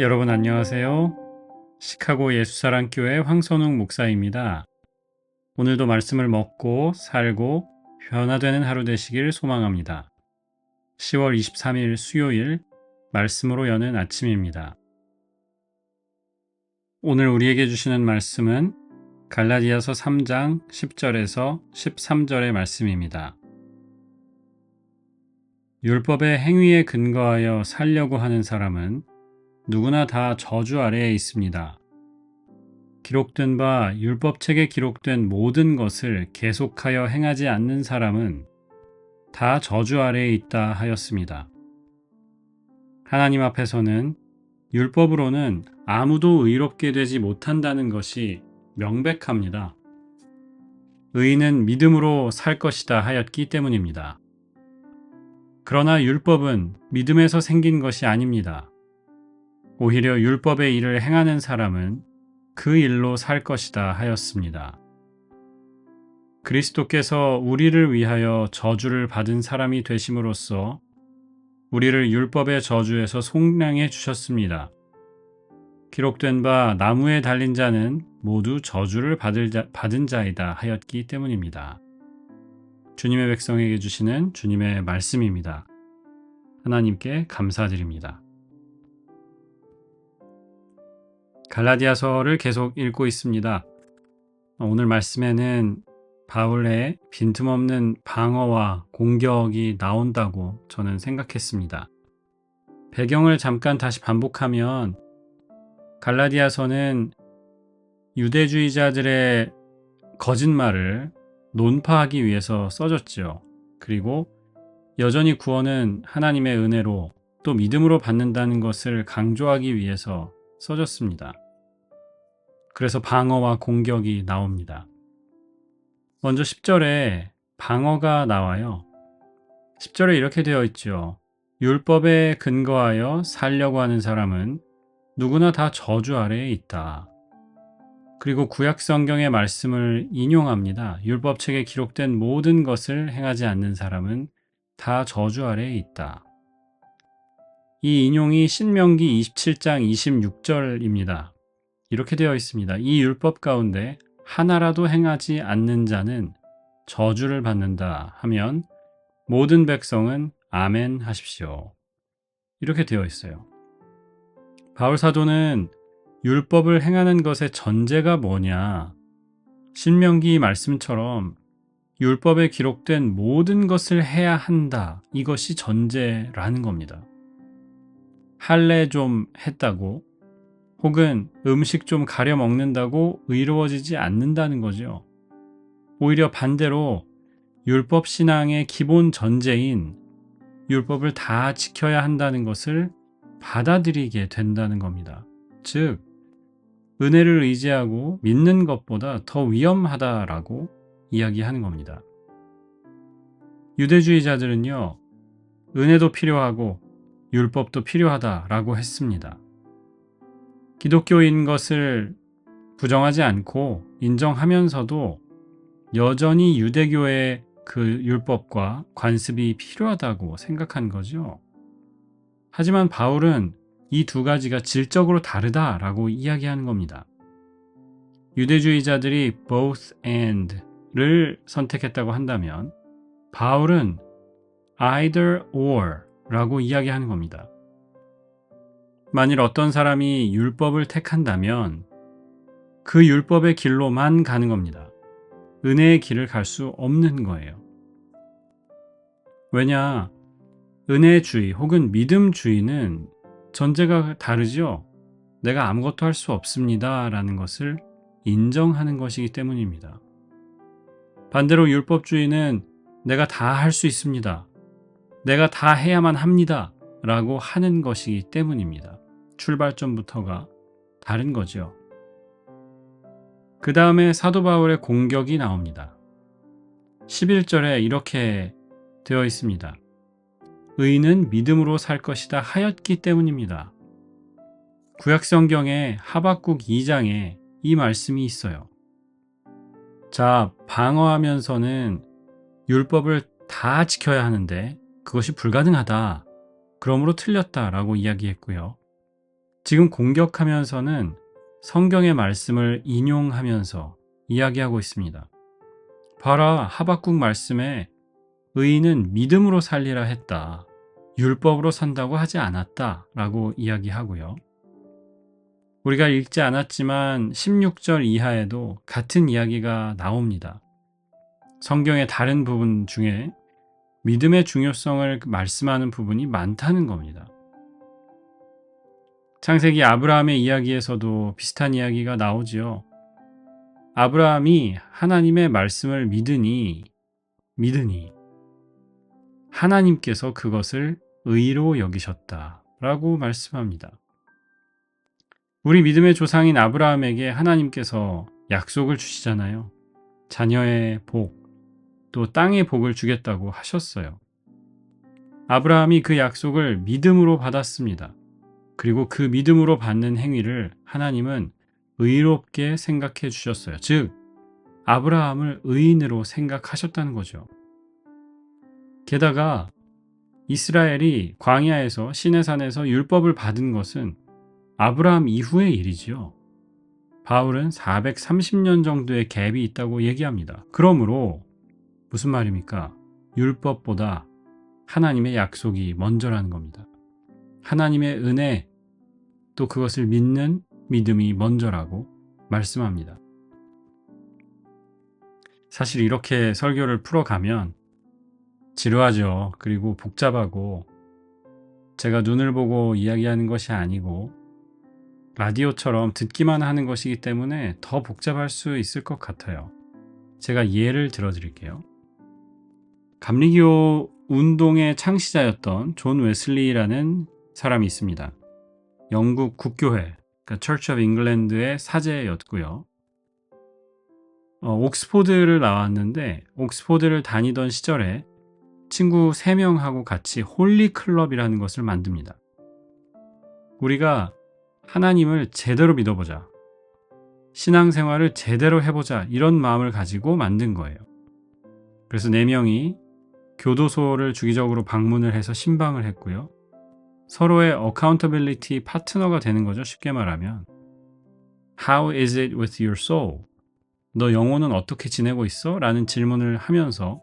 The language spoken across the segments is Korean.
여러분 안녕하세요. 시카고 예수사랑교회 황선웅 목사입니다. 오늘도 말씀을 먹고 살고 변화되는 하루 되시길 소망합니다. 10월 23일 수요일 말씀으로 여는 아침입니다. 오늘 우리에게 주시는 말씀은 갈라디아서 3장 10절에서 13절의 말씀입니다. 율법의 행위에 근거하여 살려고 하는 사람은 누구나 다 저주 아래에 있습니다. 기록된 바 율법책에 기록된 모든 것을 계속하여 행하지 않는 사람은 다 저주 아래에 있다 하였습니다. 하나님 앞에서는 율법으로는 아무도 의롭게 되지 못한다는 것이 명백합니다. 의인은 믿음으로 살 것이다 하였기 때문입니다. 그러나 율법은 믿음에서 생긴 것이 아닙니다. 오히려 율법의 일을 행하는 사람은 그 일로 살 것이다 하였습니다. 그리스도께서 우리를 위하여 저주를 받은 사람이 되심으로써 우리를 율법의 저주에서 속량해 주셨습니다. 기록된 바 나무에 달린 자는 모두 저주를 받은 자이다 하였기 때문입니다. 주님의 백성에게 주시는 주님의 말씀입니다. 하나님께 감사드립니다. 갈라디아서를 계속 읽고 있습니다. 오늘 말씀에는 바울의 빈틈없는 방어와 공격이 나온다고 저는 생각했습니다. 배경을 잠깐 다시 반복하면 갈라디아서는 유대주의자들의 거짓말을 논파하기 위해서 써졌죠. 그리고 여전히 구원은 하나님의 은혜로 또 믿음으로 받는다는 것을 강조하기 위해서 써졌습니다. 그래서 방어와 공격이 나옵니다. 먼저 10절에 방어가 나와요. 10절에 이렇게 되어 있죠. 율법에 근거하여 살려고 하는 사람은 누구나 다 저주 아래에 있다. 그리고 구약 성경의 말씀을 인용합니다. 율법책에 기록된 모든 것을 행하지 않는 사람은 다 저주 아래에 있다. 이 인용이 신명기 27장 26절입니다. 이렇게 되어 있습니다. 이 율법 가운데 하나라도 행하지 않는 자는 저주를 받는다 하면 모든 백성은 아멘 하십시오. 이렇게 되어 있어요. 바울 사도는 율법을 행하는 것의 전제가 뭐냐? 신명기 말씀처럼 율법에 기록된 모든 것을 해야 한다. 이것이 전제라는 겁니다. 할례 좀 했다고 혹은 음식 좀 가려 먹는다고 의로워지지 않는다는 거죠. 오히려 반대로 율법 신앙의 기본 전제인 율법을 다 지켜야 한다는 것을 받아들이게 된다는 겁니다. 즉, 은혜를 의지하고 믿는 것보다 더 위험하다라고 이야기하는 겁니다. 유대주의자들은요, 은혜도 필요하고 율법도 필요하다라고 했습니다. 기독교인 것을 부정하지 않고 인정하면서도 여전히 유대교의 그 율법과 관습이 필요하다고 생각한 거죠. 하지만 바울은 이 두 가지가 질적으로 다르다라고 이야기하는 겁니다. 유대주의자들이 both and를 선택했다고 한다면 바울은 either or 라고 이야기하는 겁니다. 만일 어떤 사람이 율법을 택한다면 그 율법의 길로만 가는 겁니다. 은혜의 길을 갈 수 없는 거예요. 왜냐? 은혜주의 혹은 믿음주의는 전제가 다르죠. 내가 아무것도 할 수 없습니다 라는 것을 인정하는 것이기 때문입니다. 반대로 율법주의는 내가 다 할 수 있습니다. 내가 다 해야만 합니다 라고 하는 것이기 때문입니다. 출발점부터가 다른 거죠. 그 다음에 사도 바울의 공격이 나옵니다. 11절에 이렇게 되어 있습니다. 의인은 믿음으로 살 것이다 하였기 때문입니다. 구약 성경의 하박국 2장에 이 말씀이 있어요. 자, 방어하면서는 율법을 다 지켜야 하는데 그것이 불가능하다. 그러므로 틀렸다라고 이야기했고요. 지금 공격하면서는 성경의 말씀을 인용하면서 이야기하고 있습니다. 봐라, 하박국 말씀에 의인은 믿음으로 살리라 했다. 율법으로 산다고 하지 않았다. 라고 이야기하고요. 우리가 읽지 않았지만 16절 이하에도 같은 이야기가 나옵니다. 성경의 다른 부분 중에 믿음의 중요성을 말씀하는 부분이 많다는 겁니다. 창세기 아브라함의 이야기에서도 비슷한 이야기가 나오지요. 아브라함이 하나님의 말씀을 믿으니 하나님께서 그것을 의로 여기셨다라고 말씀합니다. 우리 믿음의 조상인 아브라함에게 하나님께서 약속을 주시잖아요. 자녀의 복, 또 땅의 복을 주겠다고 하셨어요. 아브라함이 그 약속을 믿음으로 받았습니다. 그리고 그 믿음으로 받는 행위를 하나님은 의롭게 생각해 주셨어요. 즉, 아브라함을 의인으로 생각하셨다는 거죠. 게다가 이스라엘이 광야에서 시내산에서 율법을 받은 것은 아브라함 이후의 일이지요. 바울은 430년 정도의 갭이 있다고 얘기합니다. 그러므로 무슨 말입니까? 율법보다 하나님의 약속이 먼저라는 겁니다. 하나님의 은혜, 또 그것을 믿는 믿음이 먼저라고 말씀합니다. 사실 이렇게 설교를 풀어가면 지루하죠. 그리고 복잡하고 제가 눈을 보고 이야기하는 것이 아니고 라디오처럼 듣기만 하는 것이기 때문에 더 복잡할 수 있을 것 같아요. 제가 예를 들어드릴게요. 감리교 운동의 창시자였던 존 웨슬리라는 사람이 있습니다. 영국 국교회, 그러니까 Church of England의 사제였고요. 옥스포드를 나왔는데 옥스포드를 다니던 시절에 친구 3명하고 같이 홀리 클럽이라는 것을 만듭니다. 우리가 하나님을 제대로 믿어보자. 신앙생활을 제대로 해보자. 이런 마음을 가지고 만든 거예요. 그래서 4명이 교도소를 주기적으로 방문을 해서 신방을 했고요. 서로의 accountability 파트너가 되는 거죠. 쉽게 말하면. How is it with your soul? 너 영혼은 어떻게 지내고 있어? 라는 질문을 하면서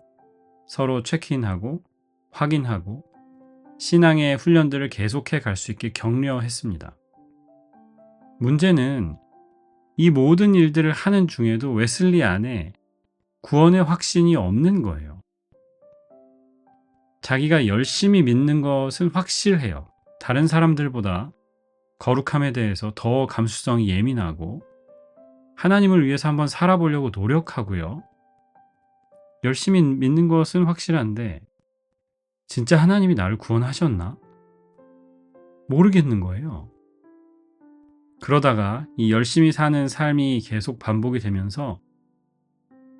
서로 체크인하고 확인하고 신앙의 훈련들을 계속해 갈 수 있게 격려했습니다. 문제는 이 모든 일들을 하는 중에도 웨슬리 안에 구원의 확신이 없는 거예요. 자기가 열심히 믿는 것은 확실해요. 다른 사람들보다 거룩함에 대해서 더 감수성이 예민하고 하나님을 위해서 한번 살아보려고 노력하고요. 열심히 믿는 것은 확실한데 진짜 하나님이 나를 구원하셨나? 모르겠는 거예요. 그러다가 이 열심히 사는 삶이 계속 반복이 되면서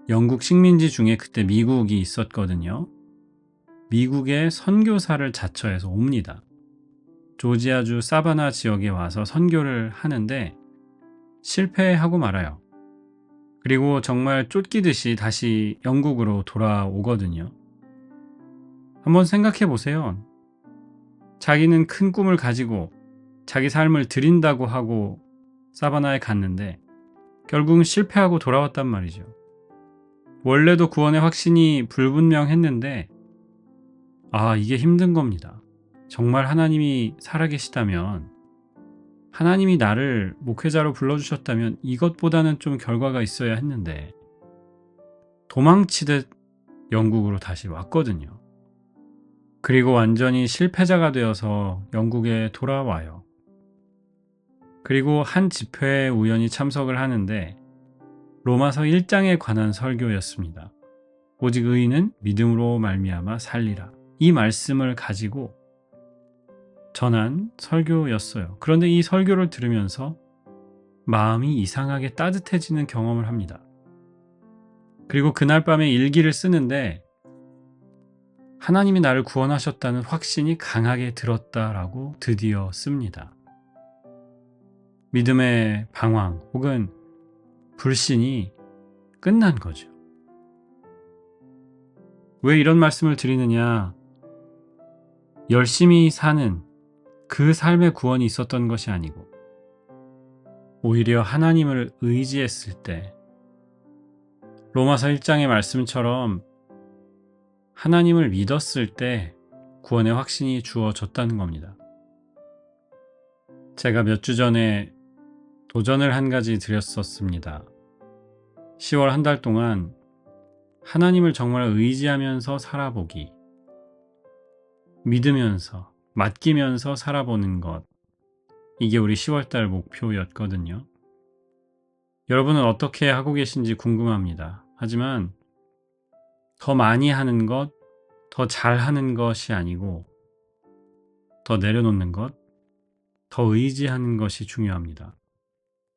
영국 식민지 중에 그때 미국이 있었거든요. 미국의 선교사를 자처해서 옵니다. 조지아주 사바나 지역에 와서 선교를 하는데 실패하고 말아요. 그리고 정말 쫓기듯이 다시 영국으로 돌아오거든요. 한번 생각해 보세요. 자기는 큰 꿈을 가지고 자기 삶을 드린다고 하고 사바나에 갔는데 결국은 실패하고 돌아왔단 말이죠. 원래도 구원의 확신이 불분명했는데 이게 힘든 겁니다. 정말 하나님이 살아계시다면, 하나님이 나를 목회자로 불러주셨다면 이것보다는 좀 결과가 있어야 했는데 도망치듯 영국으로 다시 왔거든요. 그리고 완전히 실패자가 되어서 영국에 돌아와요. 그리고 한 집회에 우연히 참석을 하는데 로마서 1장에 관한 설교였습니다. 오직 의인은 믿음으로 말미암아 살리라. 이 말씀을 가지고 전한 설교였어요. 그런데 이 설교를 들으면서 마음이 이상하게 따뜻해지는 경험을 합니다. 그리고 그날 밤에 일기를 쓰는데 하나님이 나를 구원하셨다는 확신이 강하게 들었다라고 드디어 씁니다. 믿음의 방황 혹은 불신이 끝난 거죠. 왜 이런 말씀을 드리느냐? 열심히 사는 그 삶의 구원이 있었던 것이 아니고 오히려 하나님을 의지했을 때, 로마서 1장의 말씀처럼 하나님을 믿었을 때 구원의 확신이 주어졌다는 겁니다. 제가 몇 주 전에 도전을 한 가지 드렸었습니다. 10월 한 달 동안 하나님을 정말 의지하면서 살아보기, 믿으면서, 맡기면서 살아보는 것, 이게 우리 10월 달 목표였거든요. 여러분은 어떻게 하고 계신지 궁금합니다. 하지만 더 많이 하는 것, 더 잘하는 것이 아니고 더 내려놓는 것, 더 의지하는 것이 중요합니다.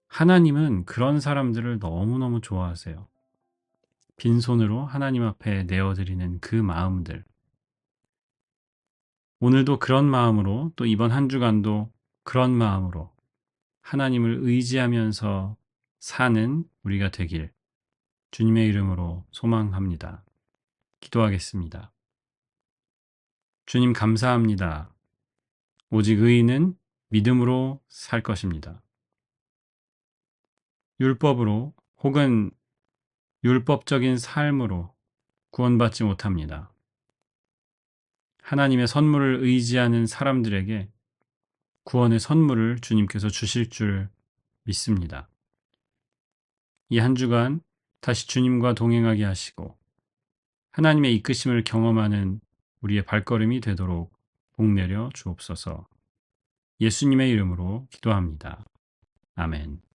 하나님은 그런 사람들을 너무너무 좋아하세요. 빈손으로 하나님 앞에 내어드리는 그 마음들. 오늘도 그런 마음으로, 또 이번 한 주간도 그런 마음으로 하나님을 의지하면서 사는 우리가 되길 주님의 이름으로 소망합니다. 기도하겠습니다. 주님 감사합니다. 오직 의인은 믿음으로 살 것입니다. 율법으로 혹은 율법적인 삶으로 구원받지 못합니다. 하나님의 선물을 의지하는 사람들에게 구원의 선물을 주님께서 주실 줄 믿습니다. 이 한 주간 다시 주님과 동행하게 하시고 하나님의 이끄심을 경험하는 우리의 발걸음이 되도록 복내려 주옵소서. 예수님의 이름으로 기도합니다. 아멘.